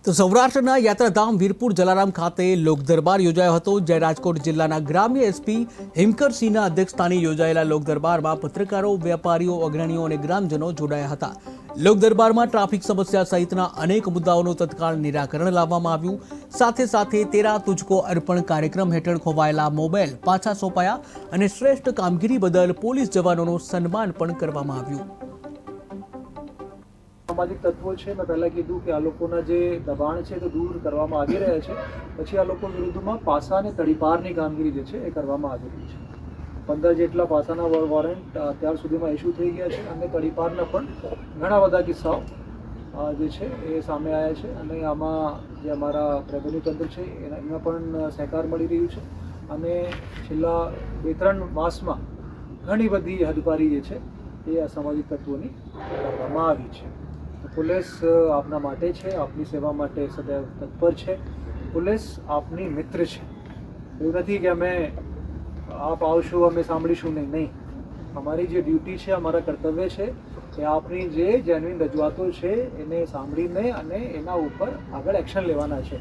તો સૌરાષ્ટ્રના યાત્રાધામ વીરપુર જલારામ ખાતે લોકદરબાર યોજાયો હતો, જ્યાં રાજકોટ જિલ્લાના ગ્રામ્ય એસપી હિમકરસિંહના અધ્યક્ષસ્થાને યોજાયેલા લોકદરબારમાં પત્રકારો, વેપારીઓ, અગ્રણીઓ અને ગ્રામજનો જોડાયા હતા. લોકદરબારમાં ટ્રાફિક સમસ્યા સહિતના અનેક મુદ્દાઓનું તત્કાળ નિરાકરણ લાવવામાં આવ્યું. સાથે સાથે તેરા તુજકો અર્પણ કાર્યક્રમ હેઠળ ખોવાયેલા મોબાઈલ પાછા સોંપાયા અને શ્રેષ્ઠ કામગીરી બદલ પોલીસ જવાનોનું સન્માન પણ કરવામાં આવ્યું. સામાજિક તત્વો છે, મેં પહેલાં કીધું કે આ લોકોના જે દબાણ છે તે દૂર કરવામાં આવી રહ્યા છે. પછી આ લોકો વિરુદ્ધમાં પાસા અને તડીપારની કામગીરી જે છે એ કરવામાં આવી રહી છે. 15 જેટલા પાસાના વોરંટ અત્યાર સુધીમાં ઇસ્યુ થઈ ગયા છે અને તડીપારના પણ ઘણા બધા કિસ્સાઓ જે છે એ સામે આવ્યા છે. અને આમાં જે અમારા રેવન્યુ તંત્ર છે એના પણ સહકાર મળી રહ્યું છે. અને છેલ્લા 2-3 માસમાં ઘણી બધી હદપારી જે છે એ અસામાજિક તત્વોની કરવામાં આવી છે. પોલીસ આપના માટે છે, આપની સેવા માટે સદૈવ તત્પર છે. પોલીસ આપની મિત્ર છે. એવું નથી કે અમે આપ આવશો અમે સાંભળીશું નહીં. અમારી જે ડ્યુટી છે, અમારા કર્તવ્ય છે કે આપની જે જેન્યુઇન રજૂઆતો છે એને સાંભળીને અને એના ઉપર આગળ એક્શન લેવાના છે.